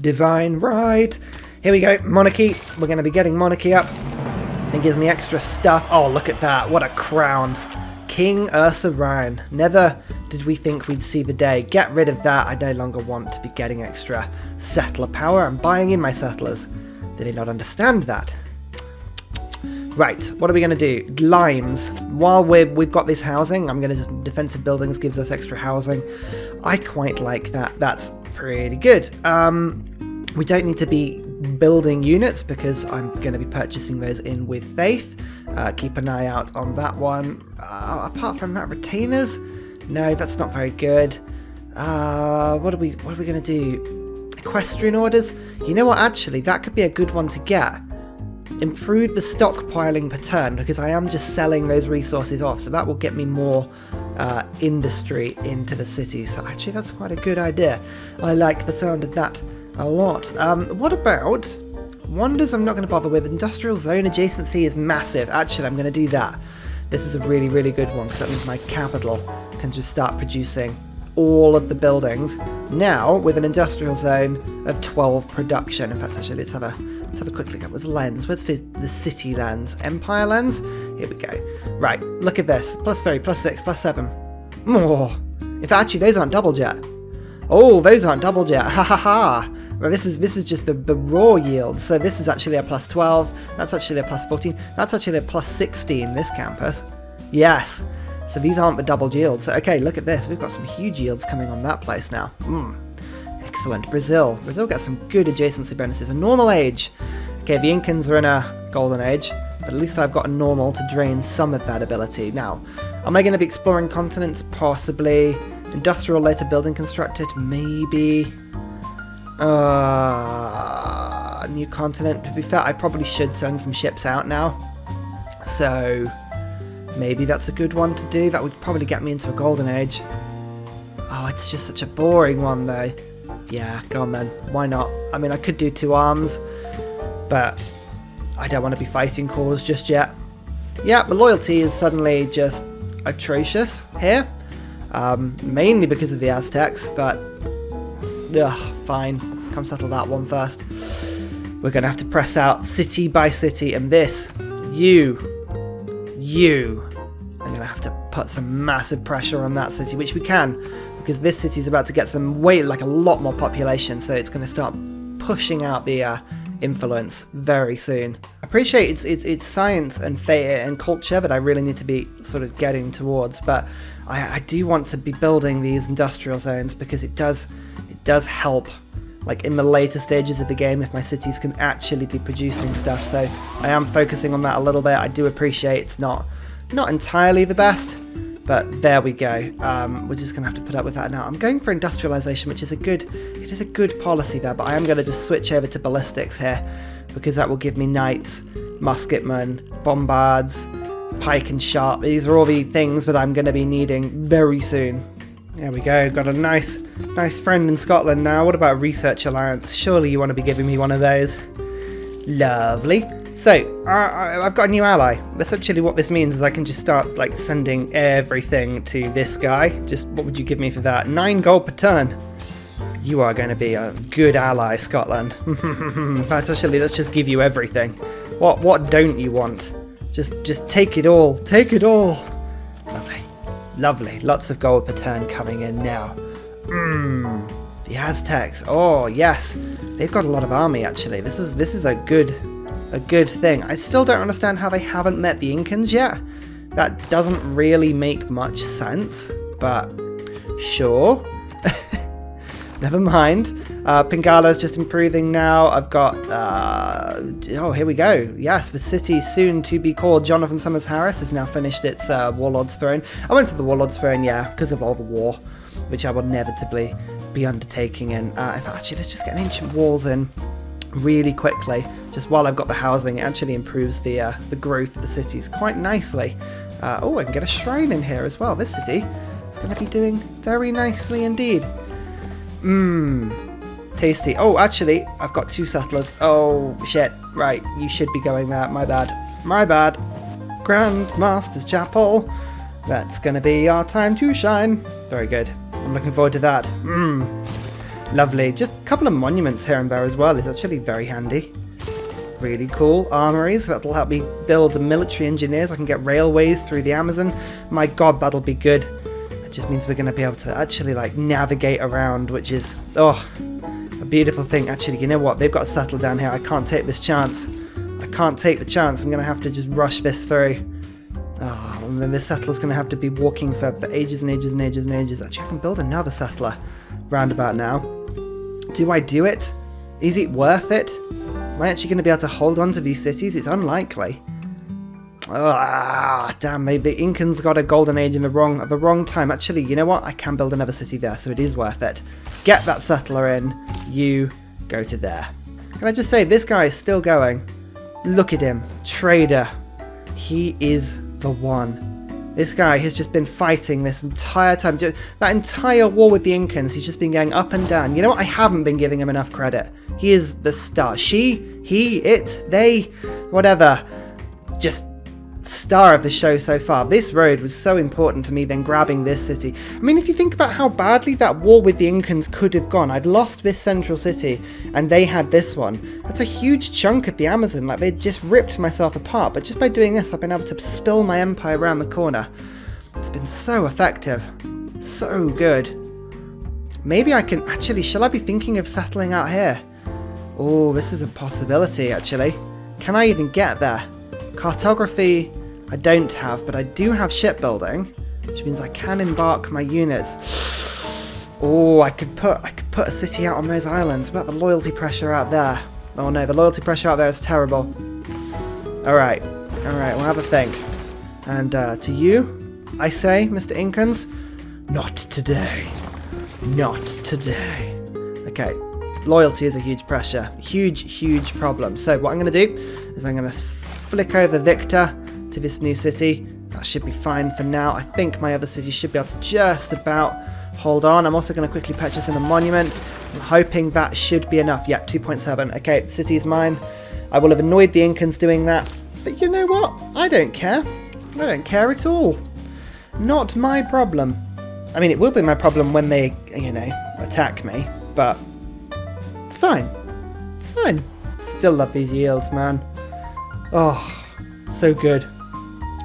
Divine right. Here we go. Monarchy. We're going to be getting monarchy up. It gives me extra stuff. Oh, look at that. What a crown. King Ursa Rhine. Never did we think we'd see the day. Get rid of that. I no longer want to be getting extra settler power. I'm buying in my settlers. Do they not understand that? Right, what are we going to do? Limes. While we've got this housing, I'm going to just... Defensive buildings gives us extra housing. I quite like that. That's pretty good. We don't need to be building units because I'm going to be purchasing those in with Faith. Keep an eye out on that one. Apart from that, retainers? No, that's not very good. What are we going to do? Equestrian orders? You know what, actually, that could be a good one to get. Improve the stockpiling per turn, because I am just selling those resources off, so that will get me more industry into the city. So actually that's quite a good idea. I like the sound of that a lot. What about wonders? I'm not going to bother with. Industrial zone adjacency is massive. Actually, I'm going to do that. This is a really, really good one, because that means my capital can just start producing all of the buildings now with an industrial zone of 12 production. In fact, actually, let's have a quick look at what's lens. Where's the city lens? Empire lens? Here we go. Right, look at this. +3, +6, +7. More. In fact, actually, those aren't doubled yet. Oh, those aren't doubled yet. Ha ha ha. Well, this is just the raw yield. So this is actually a +12. That's actually a +14. That's actually a +16, this campus. Yes. So these aren't the doubled yields. Okay, look at this. We've got some huge yields coming on that place now. Excellent. Brazil gets some good adjacency bonuses. A normal age. Okay, the Incans are in a golden age, but at least I've got a normal to drain some of that ability. Now, am I going to be exploring continents? Possibly. Industrial later building constructed? Maybe. New continent. To be fair, I probably should send some ships out now. So, maybe that's a good one to do. That would probably get me into a golden age. Oh, it's just such a boring one though. Yeah, go on then. Why not? I mean, I could do 2 arms, but I don't want to be fighting cores just yet. Yeah, the loyalty is suddenly just atrocious here. Mainly because of the Aztecs, but fine. Come settle that one first. We're going to have to press out city by city, and this, you, I'm going to have to put some massive pressure on that city, which we can, because this city is about to get some like a lot more population, so it's going to start pushing out the influence very soon. I appreciate it's science and and culture that I really need to be sort of getting towards, but I do want to be building these industrial zones because it does help, like in the later stages of the game, if my cities can actually be producing stuff. So I am focusing on that a little bit. I do appreciate it's not entirely the best, but there we go. We're just gonna have to put up with that now. I'm going for industrialization, which is a good policy there, but I am going to just switch over to ballistics here because that will give me knights, musketmen, bombards, pike and sharp. These are all the things that I'm going to be needing very soon. There we go. Got a nice friend in Scotland now. What about Research Alliance? Surely you want to be giving me one of those. Lovely. So, I've got a new ally. Essentially what this means is I can just start like sending everything to this guy. Just, what would you give me for that? 9 gold per turn. You are going to be a good ally, Scotland. Actually, let's just give you everything. What don't you want? Just take it all. Take it all. Lovely. Lots of gold per turn coming in now. The Aztecs. Oh, yes. They've got a lot of army, actually. This is a good thing. I still don't understand how they haven't met the Incans yet. That doesn't really make much sense, but sure. Never mind. Pingala's just improving now. I've got... oh, here we go. Yes, the city soon to be called Jonathan Summers Harris has now finished its Warlord's Throne. I went for the Warlord's Throne, yeah, because of all the war, which I will inevitably be undertaking in. In fact, actually, let's just get an Ancient Walls in really quickly. Just while I've got the housing, it actually improves the growth of the cities quite nicely. Oh, I can get a shrine in here as well. This city is going to be doing very nicely indeed. Tasty. Oh, actually, I've got 2 settlers. Oh, shit. Right, you should be going there. My bad. Grand Master's Chapel. That's going to be our time to shine. Very good. I'm looking forward to that. Lovely. Just a couple of monuments here and there as well is actually very handy. Really cool. Armories, that'll help me build military engineers. I can get railways through the Amazon. My god, that'll be good. It just means we're going to be able to actually like navigate around, which is, a beautiful thing. Actually, you know what? They've got to settle down here. I can't take this chance. I can't take the chance. I'm going to have to just rush this through. Oh, and then this settler's going to have to be walking for ages and ages and ages and ages. Actually, I can build another settler roundabout now. Do I do it? Is it worth it? Am I actually going to be able to hold on to these cities? It's unlikely. Damn, maybe the Incans got a golden age in the wrong time. Actually, you know what? I can build another city there, so it is worth it. Get that settler in. You go to there. Can I just say, this guy is still going. Look at him. Trader. He is the one. This guy has just been fighting this entire time. That entire war with the Incans, he's just been going up and down. You know what? I haven't been giving him enough credit. He is the star. She, he, it, they, whatever. Just star of the show so far. This road was so important to me than grabbing this city. I mean, if you think about how badly that war with the Incans could have gone, I'd lost this central city and they had this one. That's a huge chunk of the Amazon. Like, they just ripped myself apart. But just by doing this, I've been able to spill my empire around the corner. It's been so effective. So good. Maybe I can actually, shall I be thinking of settling out here? Oh, this is a possibility actually. Can I even get there? Cartography, I don't have, but I do have shipbuilding, which means I can embark my units. Oh, I could put a city out on those islands. What about the loyalty pressure out there? Oh no, the loyalty pressure out there is terrible. Alright, we'll have a think. And to you, I say, Mr. Incans, not today. Not today. Okay, loyalty is a huge pressure. Huge problem. So what I'm going to do is I'm going to flick over Victor to this new city. That should be fine for now. I think my other city should be able to just about hold on. I'm also going to quickly purchase in a monument. I'm hoping that should be enough. Yeah, 2.7. Okay, city is mine. I will have annoyed the Incans doing that. But you know what? I don't care. I don't care at all. Not my problem. I mean, it will be my problem when they, attack me. But it's fine. It's fine. Still love these yields, man. Oh, so good.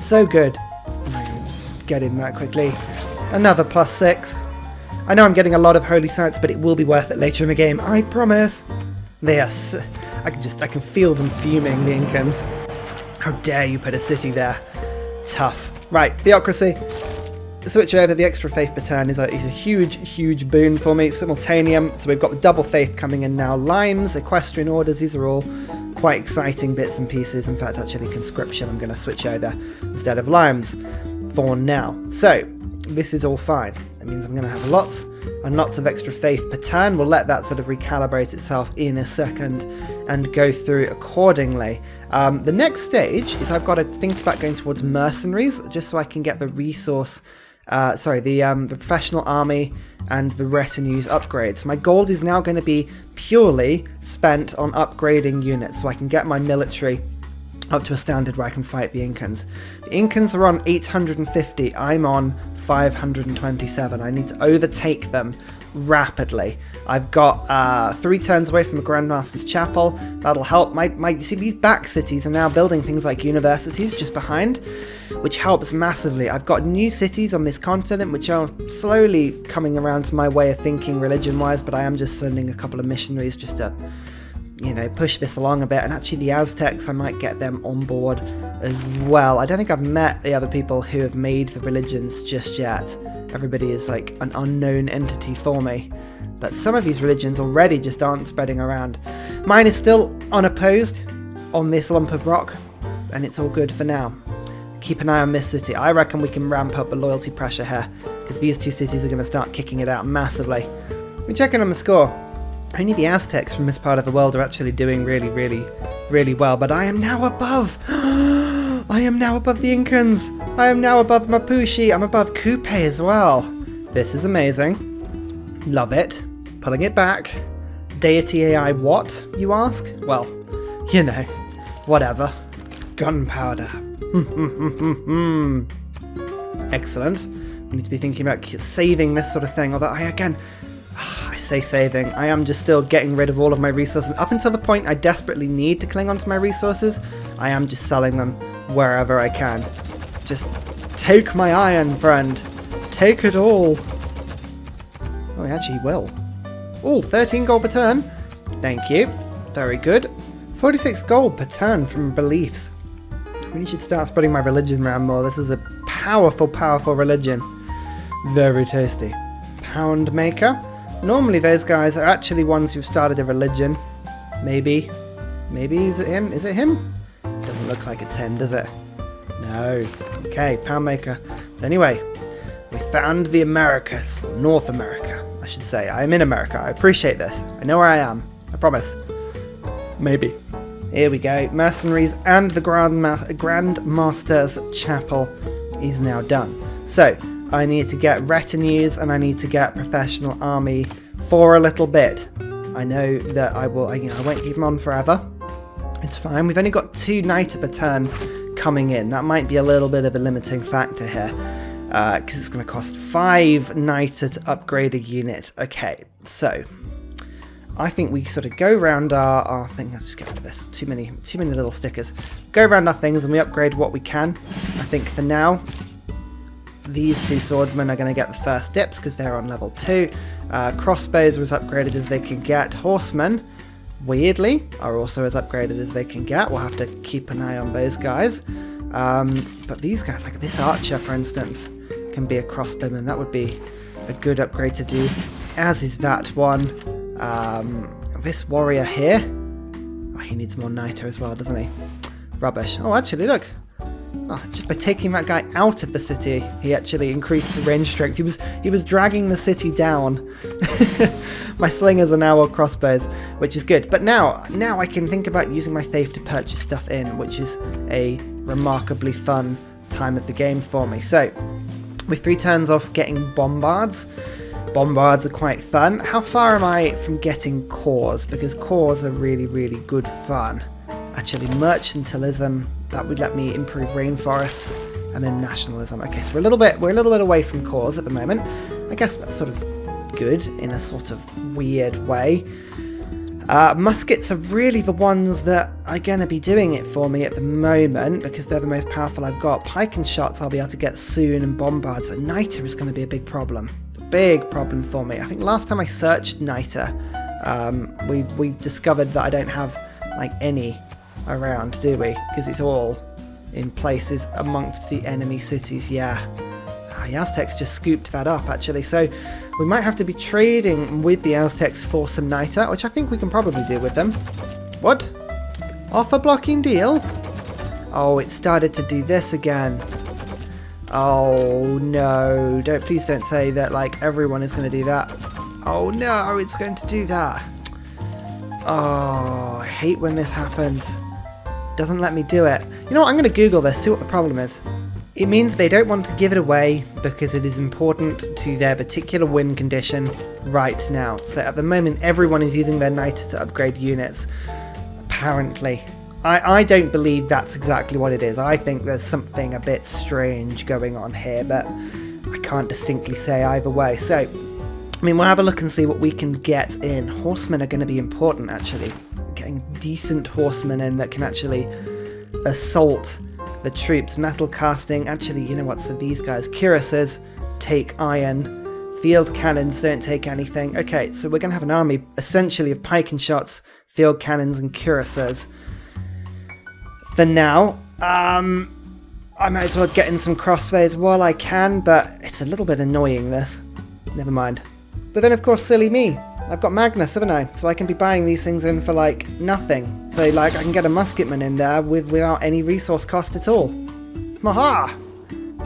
So good. Let's get in that quickly. Another +6. I know I'm getting a lot of holy sites, but it will be worth it later in the game. I promise. Yes. I can feel them fuming, the Incans. How dare you put a city there. Tough. Right, theocracy. Switch over. The extra faith per turn is a huge boon for me. Simultaneum. So we've got the double faith coming in now. Limes, equestrian orders, these are all quite exciting bits and pieces. In fact, actually conscription I'm going to switch over instead of limes for now. So this is all fine. It means I'm going to have lots and lots of extra faith per turn. We'll let that sort of recalibrate itself in a second and go through accordingly. The next stage is I've got to think about going towards mercenaries just so I can get the resource the professional army and the retinues upgrades. My gold is now going to be purely spent on upgrading units so I can get my military up to a standard where I can fight the Incans. The Incans are on 850, I'm on 527. I need to overtake them rapidly. I've got 3 turns away from the Grandmaster's Chapel. That'll help. You see, these back cities are now building things like universities just behind, which helps massively. I've got new cities on this continent which are slowly coming around to my way of thinking religion-wise, but I am just sending a couple of missionaries just to, push this along a bit. And actually the Aztecs, I might get them on board as well. I don't think I've met the other people who have made the religions just yet. Everybody is like an unknown entity for me. But some of these religions already just aren't spreading around. Mine is still unopposed on this lump of rock, and it's all good for now. Keep an eye on this city. I reckon we can ramp up the loyalty pressure here, because these two cities are going to start kicking it out massively. We're checking on the score. Only the Aztecs from this part of the world are actually doing really well, but I am now above. I am now above the Incans. I am now above Mapuche. I'm above Coupe as well. This is amazing. Love it. Pulling it back. Deity AI what, you ask? Well, whatever. Gunpowder. Excellent. We need to be thinking about saving this sort of thing, although I say saving, I am just still getting rid of all of my resources. Up until the point I desperately need to cling onto my resources, I am just selling them wherever I can. Just take my iron, friend. Take it all. Oh, he actually will. Oh, 13 gold per turn. Thank you. Very good. 46 gold per turn from beliefs. I really should start spreading my religion around more. This is a powerful, powerful religion. Very tasty. Pound maker. Normally those guys are actually ones who've started a religion. Maybe. Maybe, is it him? Is it him? Doesn't look like it's him, does it? No. Okay, pound maker. But anyway, we found the Americas. North America, I should say. I am in America. I appreciate this. I know where I am. I promise. Maybe. Here we go. Mercenaries and the Grandmaster's Chapel is now done. So, I need to get retinues and I need to get professional army for a little bit. I know that I won't keep them on forever. It's fine. We've only got 2 Niter per turn coming in. That might be a little bit of a limiting factor here. Because it's going to cost 5 Niter to upgrade a unit. Okay, so I think we sort of go around our thing. Let's just get rid of this. Too many little stickers. Go around our things and we upgrade what we can. I think for now, these 2 swordsmen are going to get the first dips because they're on level 2. Crossbows are as upgraded as they can get. Horsemen, weirdly, are also as upgraded as they can get. We'll have to keep an eye on those guys. But these guys, like this archer, for instance, can be a crossbowman. That would be a good upgrade to do, as is that one. This warrior here, oh, he needs more Niter as well, doesn't he? Rubbish. Oh, actually, look. Oh, just by taking that guy out of the city, he actually increased the range strength. He was dragging the city down. My slingers are now all crossbows, which is good. But now I can think about using my faith to purchase stuff in, which is a remarkably fun time of the game for me. So, with 3 turns off getting bombards. Bombards are quite fun. How far am I from getting cores? Because cores are really, really good fun. Actually, mercantilism, that would let me improve rainforests, and then nationalism. Okay, so we're a little bit away from cores at the moment. I guess that's sort of good in a sort of weird way. Muskets are really the ones that are going to be doing it for me at the moment because they're the most powerful I've got. Pike and shots I'll be able to get soon, and bombards. So Niter is going to be a big problem. Big problem for me. I think last time I searched Niter, we discovered that I don't have like any around, do we? Because it's all in places amongst the enemy cities. Yeah. The Aztecs just scooped that up, actually. So we might have to be trading with the Aztecs for some Niter, which I think we can probably do with them. What? Offer blocking deal? Oh, it started to do this again. Oh no, please don't say that like everyone is going to do that. Oh no, it's going to do that. Oh, I hate when this happens. Doesn't let me do it. You know what, I'm going to Google this, see what the problem is. It means they don't want to give it away because it is important to their particular win condition right now. So at the moment, everyone is using their Niter to upgrade units, apparently. I don't believe that's exactly what it is. I think there's something a bit strange going on here, but I can't distinctly say either way. So, I mean, we'll have a look and see what we can get in. Horsemen are going to be important, actually. Getting decent horsemen in that can actually assault the troops. Metal casting, actually, you know what, so these guys, cuirasses, take iron. Field cannons don't take anything. Okay, so we're going to have an army, essentially, of pike and shots, field cannons, and cuirassiers. For now, I might as well get in some crossbows while I can, but it's a little bit annoying, this. Never mind. But then, of course, silly me. I've got Magnus, haven't I? So I can be buying these things in for, like, nothing. So, like, I can get a musketman in there without any resource cost at all. Maha!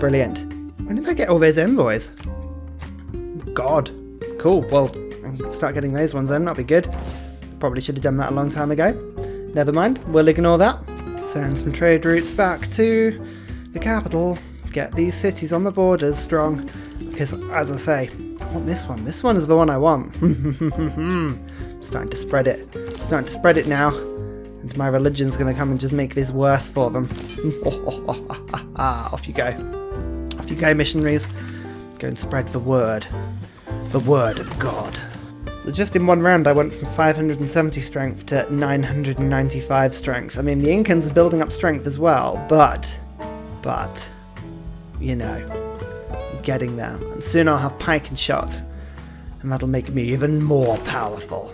Brilliant. When did I get all those envoys? God. Cool. Well, I can start getting those ones then. That'll be good. Probably should have done that a long time ago. Never mind. We'll ignore that. Send some trade routes back to the capital. Get these cities on the borders strong. Because, as I say, I want this one. This one is the one I want. I'm starting to spread it. Starting to spread it now. And my religion's going to come and just make this worse for them. Off you go. Off you go, missionaries. Go and spread the word. The word of God. So just in one round I went from 570 strength to 995 strength. I mean, the Incans are building up strength as well, but, you know, getting there. And soon I'll have pike and shot, and that'll make me even more powerful.